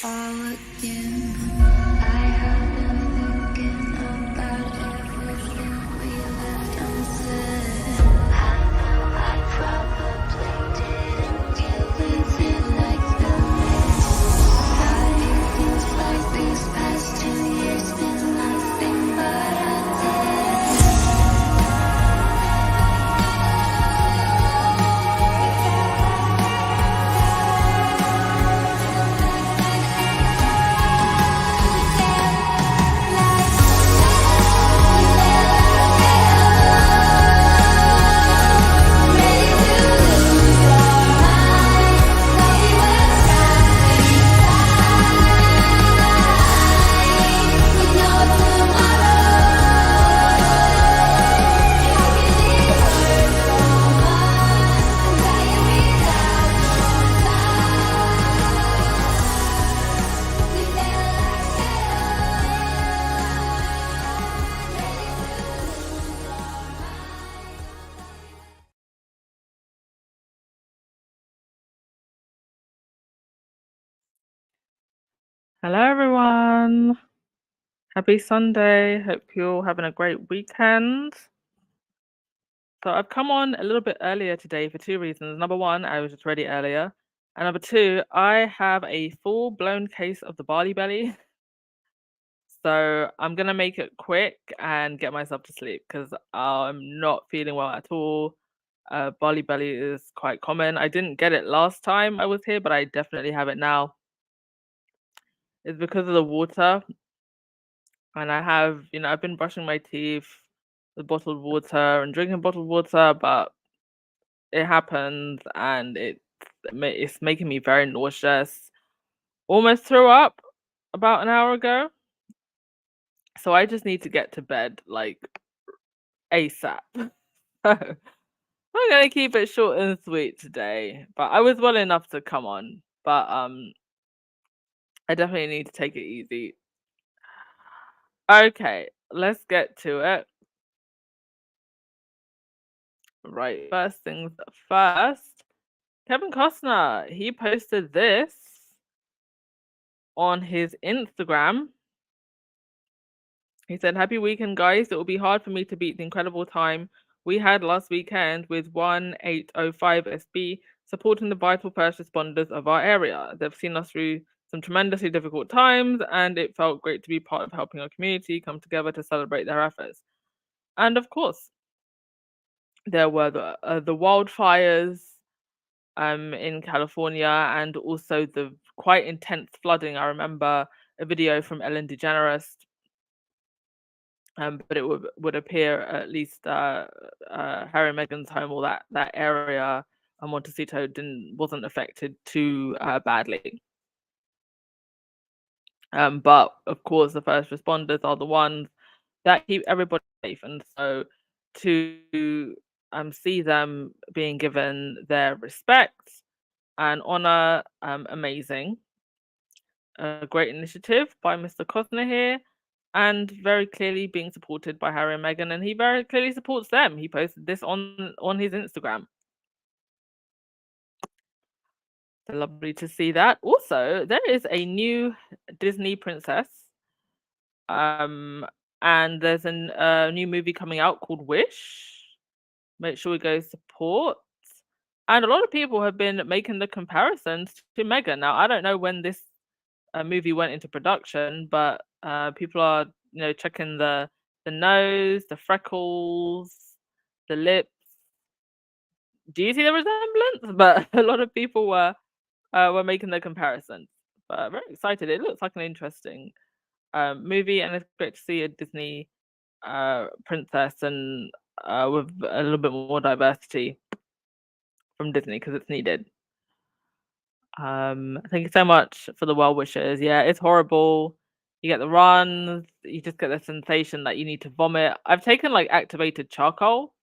fall again. I have been thinking about everything we left unsaid. I know I probably didn't do it like the rest. God, it feels like these past 2 years been nothing but a death. Hello, everyone. Happy Sunday. Hope you're all having a great weekend. So I've come on a little bit earlier today for 2 reasons. Number 1, I was just ready earlier. And number 2, I have a full-blown case of the barley belly. So I'm gonna make it quick and get myself to sleep because I'm not feeling well at all. Barley belly is quite common. I didn't get it last time I was here, but I definitely have it now. It's because of the water. And I have, I've been brushing my teeth with bottled water and drinking bottled water, but it happens and it's making me very nauseous. Almost threw up about an hour ago. So I just need to get to bed like ASAP. So I'm gonna keep it short and sweet today. But I was well enough to come on. But I definitely need to take it easy. Okay, let's get to it. Right, first things first. Kevin Costner, he posted this on his Instagram. He said, "Happy weekend, guys. It will be hard for me to beat the incredible time we had last weekend with 1805 SB supporting the vital first responders of our area. They've seen us through some tremendously difficult times, and it felt great to be part of helping our community come together to celebrate their efforts." And of course, there were the wildfires in California, and also the quite intense flooding. I remember a video from Ellen DeGeneres, but it would appear at least Harry and Meghan's home, or that area, Montecito, wasn't affected too badly. But of course, the first responders are the ones that keep everybody safe, and so to see them being given their respect and honor, amazing. A great initiative by Mr. Costner here, and very clearly being supported by Harry and Meghan, and he very clearly supports them. He posted this on his Instagram. So lovely to see that. Also, there is a new Disney princess, and there's a new movie coming out called Wish. Make sure we go support. And a lot of people have been making the comparisons to Meghan. Now, I don't know when this movie went into production, but people are, checking the nose, the freckles, the lips. Do you see the resemblance? But a lot of people were making the comparisons. But very excited. It looks like an interesting movie, and it's great to see a Disney princess and with a little bit more diversity from Disney because it's needed. Thank you so much for the well wishes. Yeah, it's horrible. You get the runs, you just get the sensation that you need to vomit. I've taken like activated charcoal,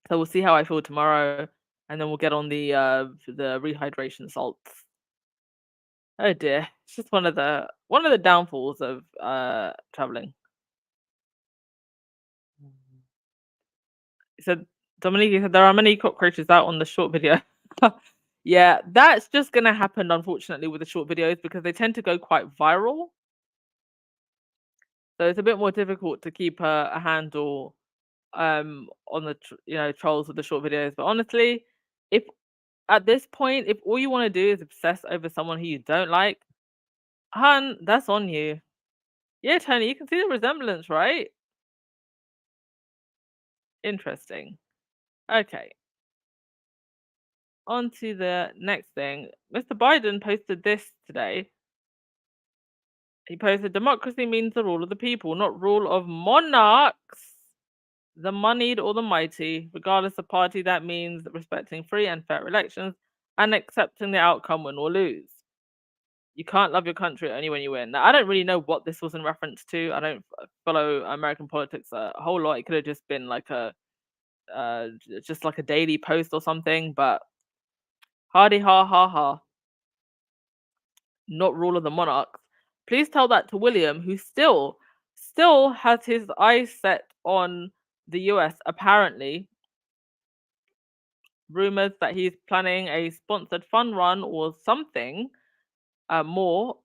so we'll see how I feel tomorrow, and then we'll get on the rehydration salts. Oh dear, it's just one of the downfalls of traveling. He said, Dominique, he said there are many cockroaches out on the short video. Yeah, that's just gonna happen, unfortunately, with the short videos because they tend to go quite viral. So it's a bit more difficult to keep a handle on the trolls with the short videos. But honestly, if at this point, if all you want to do is obsess over someone who you don't like, hun, that's on you. Yeah, Tony, you can see the resemblance, right? Interesting. Okay, on to the next thing. Mr. Biden posted this today. He posted, democracy means the rule of the people, not rule of monarchs, the moneyed or the mighty, regardless of party. That means respecting free and fair elections and accepting the outcome, win or lose. You can't love your country only when you win. Now, I don't really know what this was in reference to. I don't follow American politics a whole lot. It could have just been like just like a daily post or something. But hardy ha ha ha, not rule of the monarchs. Please tell that to William, who still has his eyes set on the US. Apparently, rumors that he's planning a sponsored fun run or something more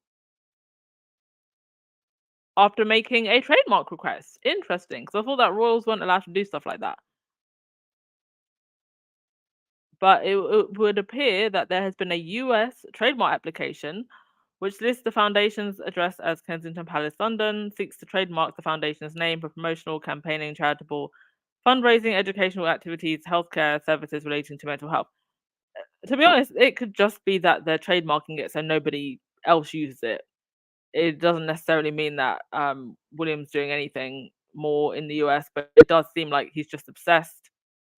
after making a trademark request. Interesting, because I thought that royals weren't allowed to do stuff like that. But it would appear that there has been a US trademark application which lists the foundation's address as Kensington Palace, London, seeks to trademark the foundation's name for promotional, campaigning, charitable, fundraising, educational activities, healthcare services relating to mental health. To be honest, it could just be that they're trademarking it so nobody else uses it. It doesn't necessarily mean that William's doing anything more in the US, but it does seem like he's just obsessed.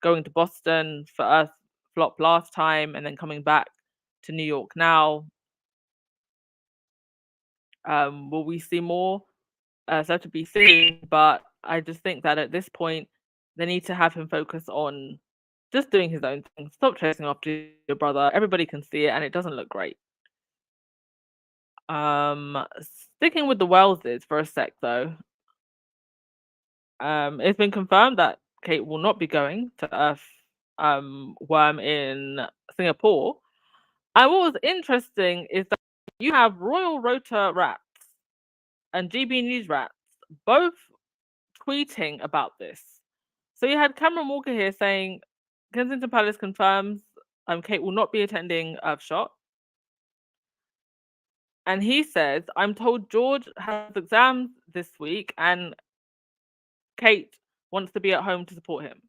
Going to Boston for Earth flop last time and then coming back to New York now. Will we see more? So to be seen, but I just think that at this point, they need to have him focus on just doing his own thing. Stop chasing after your brother. Everybody can see it, and it doesn't look great. Sticking with the Welleses for a sec, though. It's been confirmed that Kate will not be going to Earth Worm in Singapore. And what was interesting is that you have Royal Rota Rats and GB News Rats both tweeting about this. So you had Cameron Walker here saying Kensington Palace confirms Kate will not be attending Earthshot. And he says, I'm told George has exams this week and Kate wants to be at home to support him.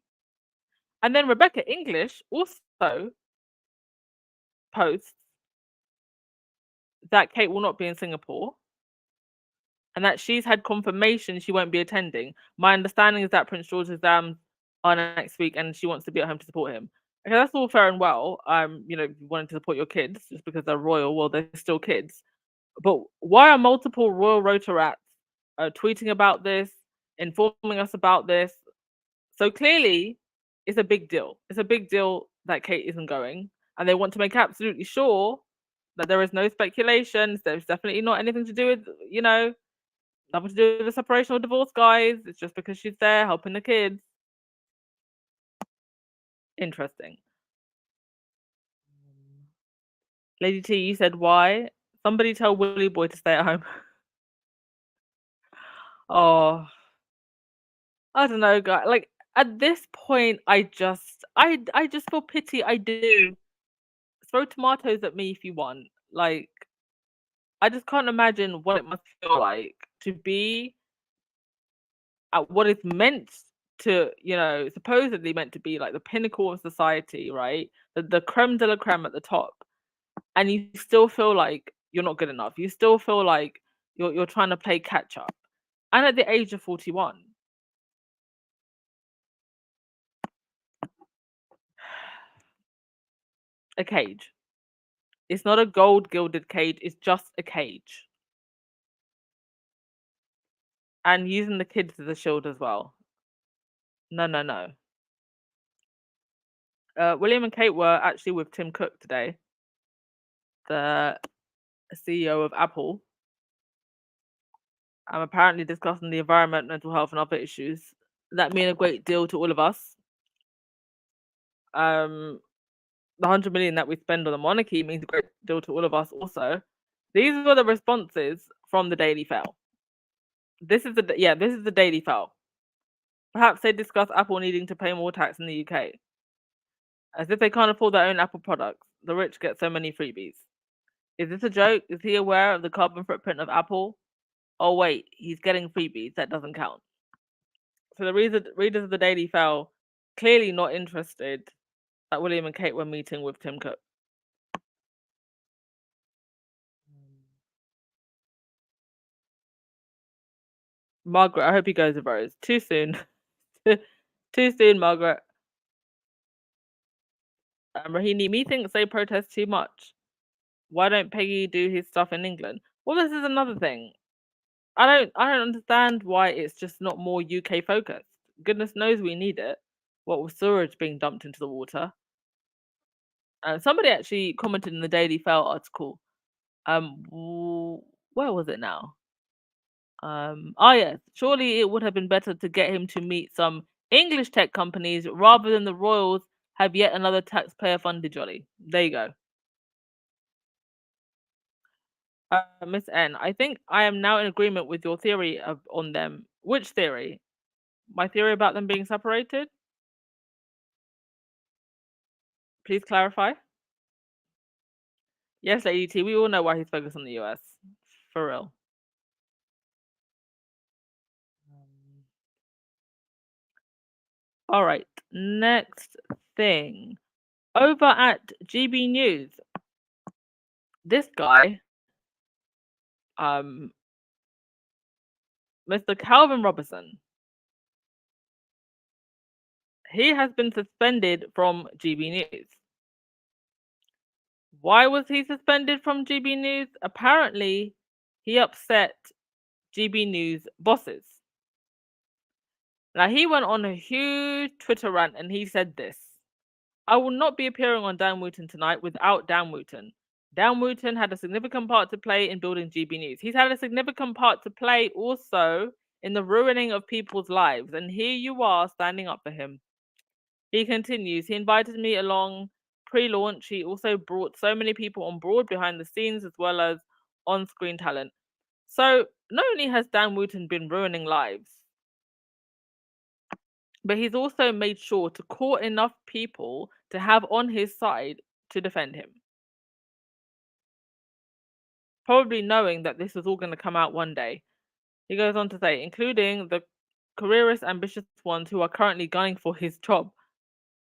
And then Rebecca English also posts that Kate will not be in Singapore and that she's had confirmation she won't be attending. My understanding is that Prince George's exams are next week and she wants to be at home to support him. Okay, that's all fair and well. You wanting to support your kids just because they're royal, well, they're still kids. But why are multiple royal Rotarats tweeting about this, informing us about this? So clearly, it's a big deal. It's a big deal that Kate isn't going, and they want to make absolutely sure that there is no speculation. There's definitely not anything to do with, nothing to do with the separation or divorce, guys. It's just because she's there helping the kids. Interesting. Lady T, you said why? Somebody tell Willy Boy to stay at home. Oh, I don't know, guys. Like at this point, I just feel pity. I do. Throw tomatoes at me if you want. Like I just can't imagine what it must feel like to be at what is meant to, supposedly meant to be like the pinnacle of society, right? The creme de la creme at the top, and you still feel like you're not good enough. You still feel like you're trying to play catch up, and at the age of 41. A cage. It's not a gold gilded cage, it's just a cage. And using the kids as a shield as well. No, no, no. William and Kate were actually with Tim Cook today, the CEO of Apple. I'm apparently discussing the environment, mental health, and other issues that mean a great deal to all of us. the 100 million that we spend on the monarchy means a great deal to all of us also. These were the responses from the Daily Fail. This is the Daily Fail. Perhaps they discuss Apple needing to pay more tax in the UK. As if they can't afford their own Apple products, the rich get so many freebies. Is this a joke? Is he aware of the carbon footprint of Apple? Oh wait, he's getting freebies. That doesn't count. So the readers of the Daily Fail clearly not interested that William and Kate were meeting with Tim Cook. Margaret, I hope he goes with Rose. Too soon. Too soon, Margaret. Rahini, methinks they protest too much. Why don't Peggy do his stuff in England? Well, this is another thing. I don't understand why it's just not more UK focused. Goodness knows we need it. What with sewage being dumped into the water. Somebody actually commented in the Daily Fail article. Where was it now? Yes. Surely it would have been better to get him to meet some English tech companies rather than the royals have yet another taxpayer-funded jolly. There you go. Miss N, I think I am now in agreement with your theory on them. Which theory? My theory about them being separated? Please clarify. Yes, Lady T, we all know why he's focused on the US. For real. All right, next thing. Over at GB News, this guy, Mr. Calvin Robertson, he has been suspended from GB News. Why was he suspended from GB News? Apparently, he upset GB News bosses. Now, he went on a huge Twitter rant and he said this: I will not be appearing on Dan Wooten tonight without Dan Wooten. Dan Wooten had a significant part to play in building GB News. He's had a significant part to play also in the ruining of people's lives. And here you are standing up for him. He continues, he invited me along pre-launch. He also brought so many people on board behind the scenes as well as on-screen talent. So not only has Dan Wooten been ruining lives, but he's also made sure to court enough people to have on his side to defend him. Probably knowing that this was all going to come out one day. He goes on to say, including the careerist, ambitious ones who are currently gunning for his job.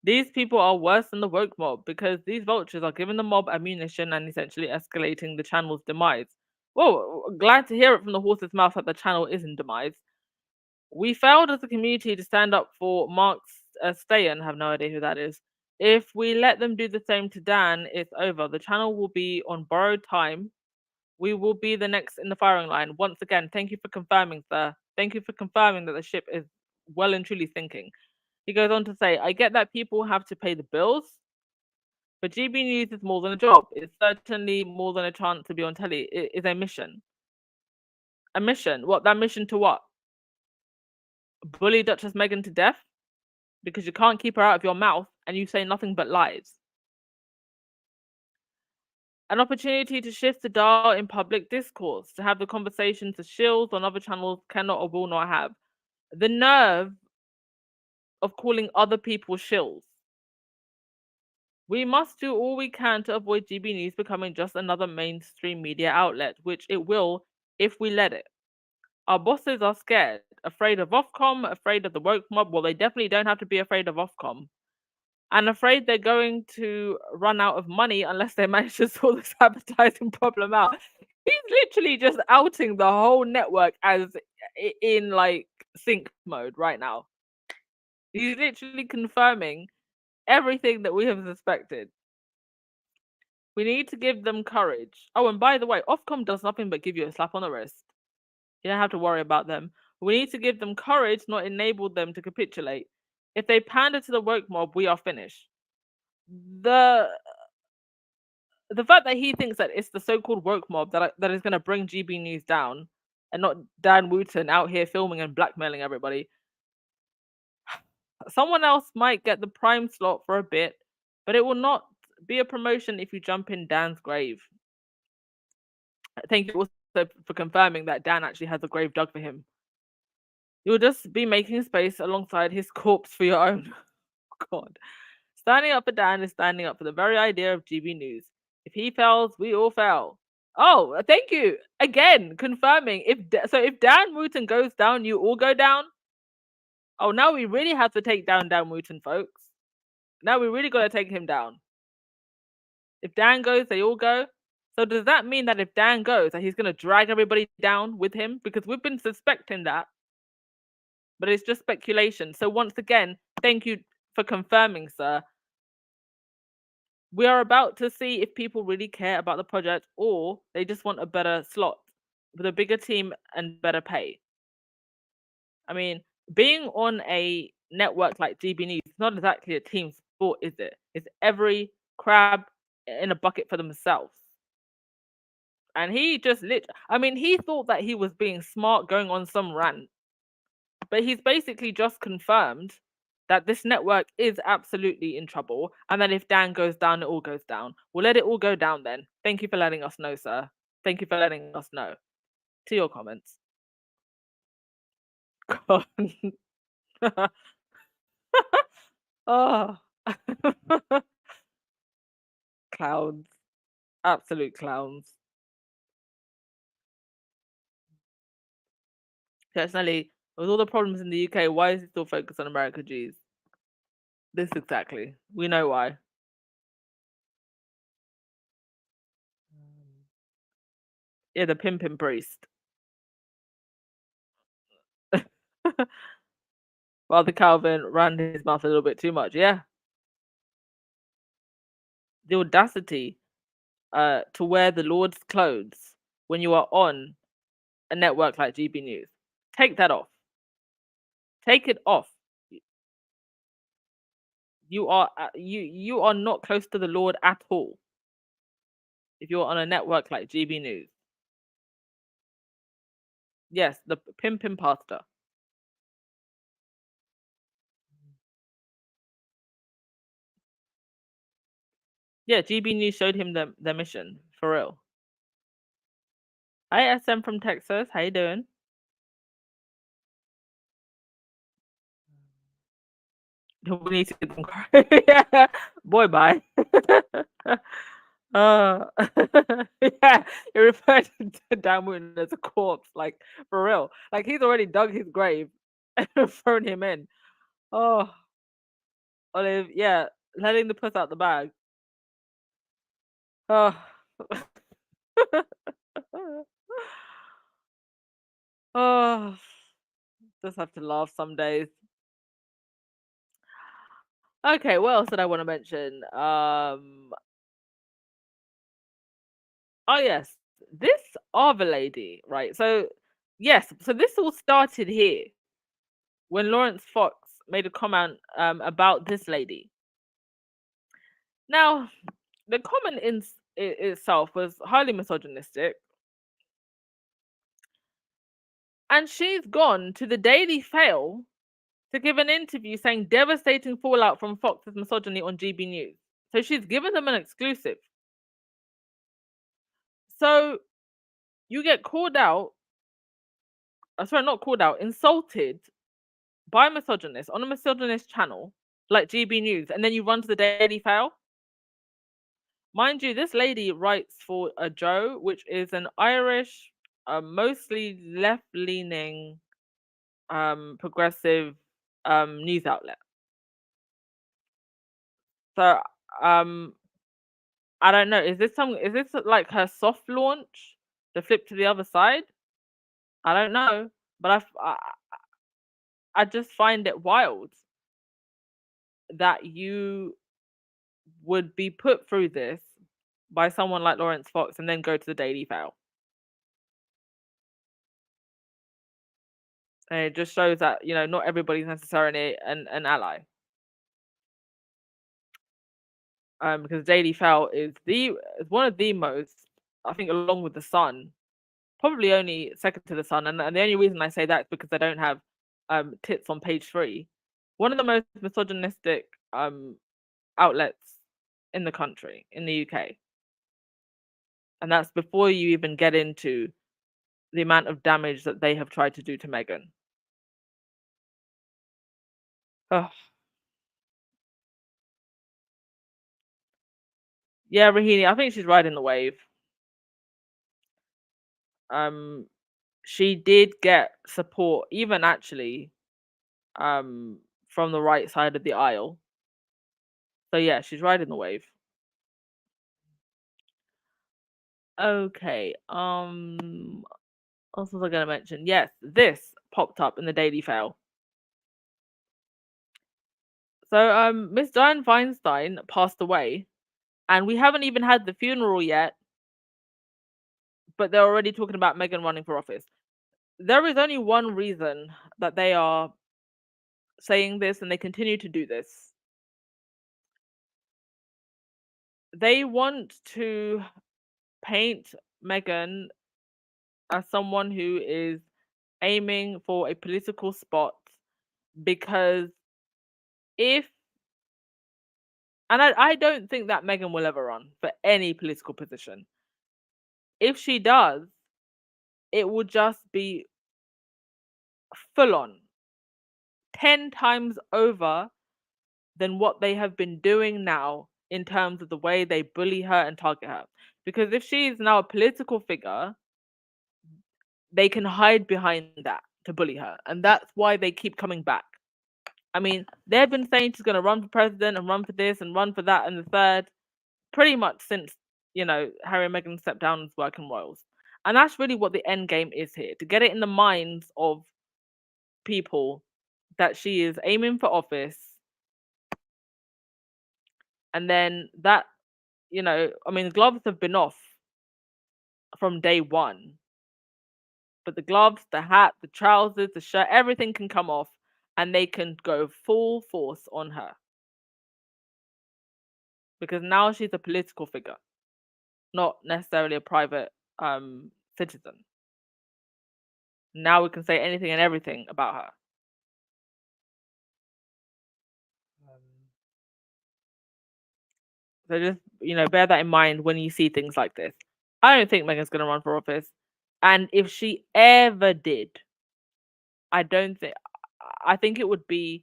These people are worse than the woke mob because these vultures are giving the mob ammunition and essentially escalating the channel's demise. Well, glad to hear it from the horse's mouth that the channel is in demise. We failed as a community to stand up for Mark's Stayan, have no idea who that is. If we let them do the same to Dan, it's over. The channel will be on borrowed time. We will be the next in the firing line. Once again, thank you for confirming, sir. Thank you for confirming that the ship is well and truly sinking. He goes on to say, I get that people have to pay the bills, but GB News is more than a job. It's certainly more than a chance to be on telly. It is a mission. A mission? What? That mission to what? Bully Duchess Meghan to death? Because you can't keep her out of your mouth and you say nothing but lies. An opportunity to shift the dial in public discourse, to have the conversations the shills on other channels cannot or will not have. The nerve of calling other people shills. We must do all we can to avoid GB News becoming just another mainstream media outlet, which it will if we let it. Our bosses are scared, afraid of Ofcom, afraid of the woke mob. Well, they definitely don't have to be afraid of Ofcom. And afraid they're going to run out of money unless they manage to sort this advertising problem out. He's literally just outing the whole network as in like sync mode right now. He's literally confirming everything that we have suspected. We need to give them courage. Oh, and by the way, Ofcom does nothing but give you a slap on the wrist. You don't have to worry about them. We need to give them courage, not enable them to capitulate. If they pander to the woke mob, we are finished. The fact that he thinks that it's the so-called woke mob that is going to bring GB News down, and not Dan Wooten out here filming and blackmailing everybody. Someone else might get the prime slot for a bit, but it will not be a promotion if you jump in Dan's grave. Thank you also for confirming that Dan actually has a grave dug for him. You'll just be making space alongside his corpse for your own. God. Standing up for Dan is standing up for the very idea of GB News. If he fails, we all fail. Oh, thank you. Again, confirming. If Dan Wooten goes down, you all go down. Oh, now we really have to take down Dan Wooten, folks. Now we really got to take him down. If Dan goes, they all go. So does that mean that if Dan goes, that he's going to drag everybody down with him? Because we've been suspecting that. But it's just speculation. So once again, thank you for confirming, sir. We are about to see if people really care about the project or they just want a better slot with a bigger team and better pay. I mean, being on a network like GB News is not exactly a team sport, is it? It's every crab in a bucket for themselves. And he just he thought that he was being smart going on some rant, but he's basically just confirmed that this network is absolutely in trouble, and that if Dan goes down, it all goes down. We'll let it all go down then. Thank you for letting us know, sir. Thank you for letting us know. To your comments. God. Oh. Clowns. Absolute clowns. Personally, with all the problems in the UK, why is he still focused on America, G's? This exactly. We know why. Yeah, the pimpin' priest. Father Calvin ran his mouth a little bit too much. Yeah. The audacity to wear the Lord's clothes when you are on a network like GB News. Take that off. Take it off. You are not close to the Lord at all if you're on a network like GB News. Yes, the pimpin' pastor. Yeah, GB News showed him the mission for real. Hi SM from Texas, how you doing? We need to get them yeah. Boy, bye. Yeah, it referred to Dan Wooten as a corpse, like for real. Like he's already dug his grave and thrown him in. Oh, Olive, yeah, letting the puss out the bag. Oh, oh, just have to laugh some days. Okay, what else did I want to mention? Oh yes, this Ava lady, right? So yes, so this all started here when Lawrence Fox made a comment about this lady. Now, the comment itself was highly misogynistic, and she's gone to the Daily Fail to give an interview saying devastating fallout from Fox's misogyny on GB News. So she's given them an exclusive. So you get called out, sorry, not called out, insulted by a misogynist on a misogynist channel like GB News, and then you run to the Daily Fail. Mind you, this lady writes for a Joe, which is an Irish, mostly left-leaning, progressive news outlet. So I don't know. Is this like her soft launch to flip to the other side? I don't know, but I just find it wild that you would be put through this by someone like Lawrence Fox and then go to the Daily Fail. And it just shows that, not everybody's necessarily an ally. Because Daily Fail is one of the most, I think, along with the Sun, probably only second to the Sun, and the only reason I say that is because they don't have tits on page 3. One of the most misogynistic outlets in the country, in the UK. And that's before you even get into the amount of damage that they have tried to do to Meghan. Ugh. Yeah, Rahini, I think she's riding the wave. Um, she did get support, even actually, from the right side of the aisle. So yeah, she's riding the wave. Okay. What was I gonna mention? Yes, this popped up in the Daily Fail. So Miss Dianne Feinstein passed away, and we haven't even had the funeral yet, but they're already talking about Meghan running for office. There is only one reason that they are saying this and they continue to do this. They want to paint Meghan as someone who is aiming for a political spot because if and I don't think that Meghan will ever run for any political position. If she does, it will just be full on 10 times over than what they have been doing now in terms of the way they bully her and target her. Because if she is now a political figure, they can hide behind that to bully her. And that's why they keep coming back. I mean, they've been saying she's going to run for president and run for this and run for that and the third pretty much since, Harry and Meghan stepped down as working royals. And that's really what the end game is here, to get it in the minds of people that she is aiming for office. And then that, the gloves have been off from day one. But the gloves, the hat, the trousers, the shirt, everything can come off and they can go full force on her. Because now she's a political figure, not necessarily a private citizen. Now we can say anything and everything about her. So just, bear that in mind when you see things like this. I don't think Meghan's going to run for office. And if she ever did, I think it would be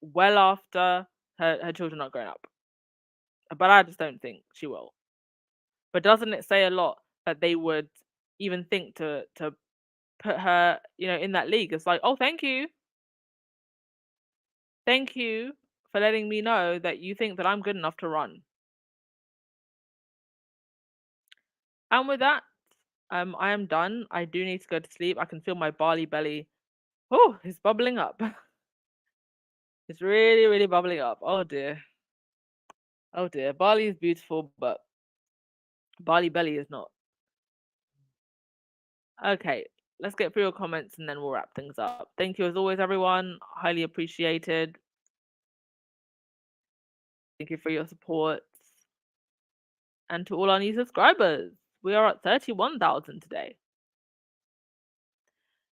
well after her children are grown up. But I just don't think she will. But doesn't it say a lot that they would even think to put her, in that league? It's like, oh, thank you. Thank you for letting me know that you think that I'm good enough to run. And with that, I am done. I do need to go to sleep. I can feel my barley belly. Oh, it's bubbling up. It's really, really bubbling up. Oh dear. Oh dear. Barley is beautiful, but barley belly is not. Okay, let's get through your comments and then we'll wrap things up. Thank you as always, everyone. Highly appreciated. Thank you for your support. And to all our new subscribers, we are at 31,000 today.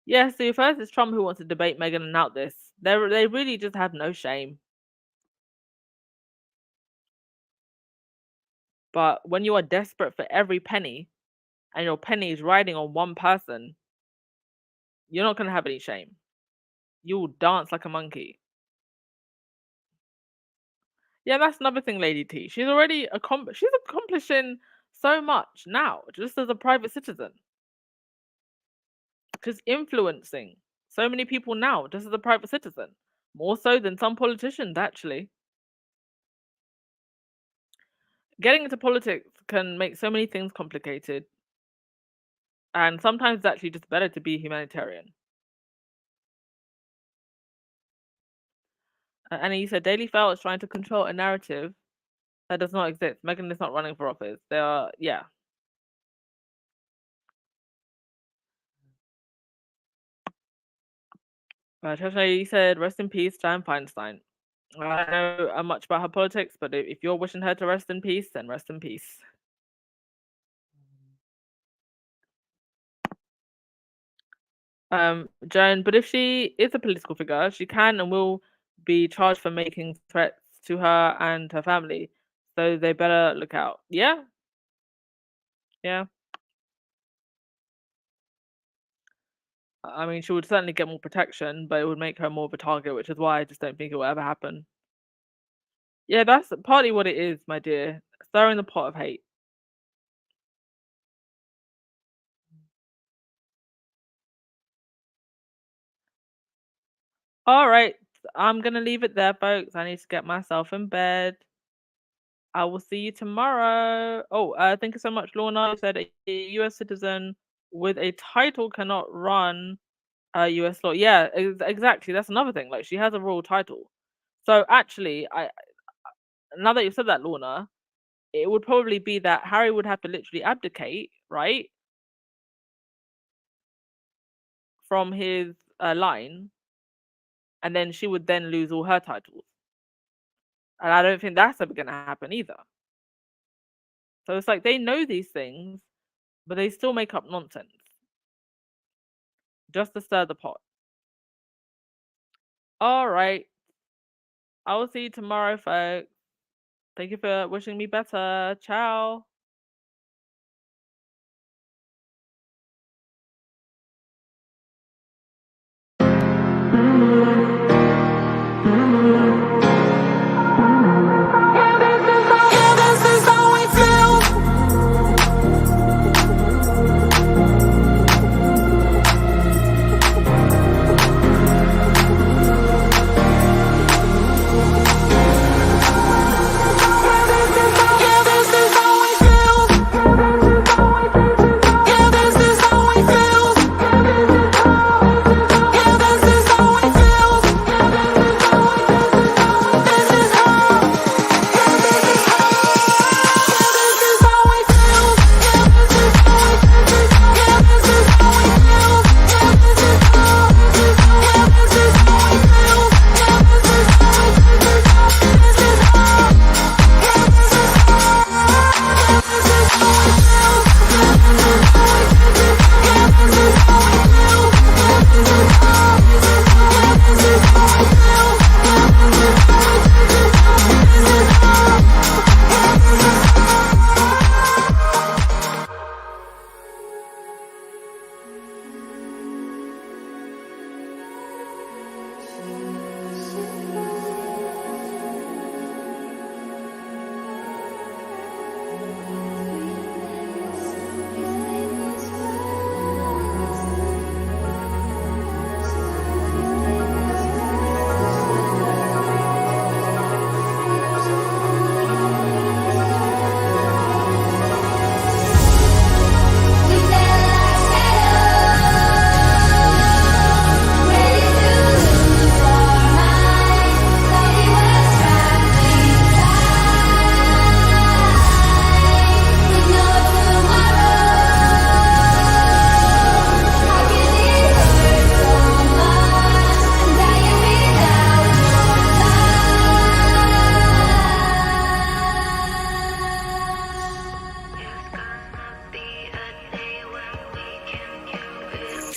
Yeah, so first it's Trump who wants to debate Meghan and out this. They really just have no shame. But when you are desperate for every penny and your penny is riding on one person, you're not going to have any shame. You will dance like a monkey. Yeah, that's another thing, Lady T. She's already she's accomplishing so much now, just as a private citizen. She's influencing so many people now, just as a private citizen. More so than some politicians, actually. Getting into politics can make so many things complicated. And sometimes it's actually just better to be humanitarian. And you said Daily Fail is trying to control a narrative that does not exist. Meghan is not running for office. They are, yeah. Treshna, you said, rest in peace, Dianne Feinstein. I don't know much about her politics, but if you're wishing her to rest in peace, then rest in peace. Joan, but if she is a political figure, she can and will be charged for making threats to her and her family. So they better look out. Yeah, yeah. I mean, she would certainly get more protection, but it would make her more of a target, which is why I just don't think it will ever happen. Yeah, that's partly what it is, my dear. Stirring the pot of hate. All right, I'm gonna leave it there, folks. I need to get myself in bed. I will see you tomorrow. Oh, thank you so much, Lorna. You said a U.S. citizen with a title cannot run U.S. law. Yeah, exactly. That's another thing. Like she has a royal title. So actually, I now that you've said that, Lorna, it would probably be that Harry would have to literally abdicate, right, from his line, and then she would then lose all her titles. And I don't think that's ever going to happen either. So it's like they know these things, but they still make up nonsense just to stir the pot. All right. I will see you tomorrow, folks. Thank you for wishing me better. Ciao.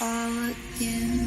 all again.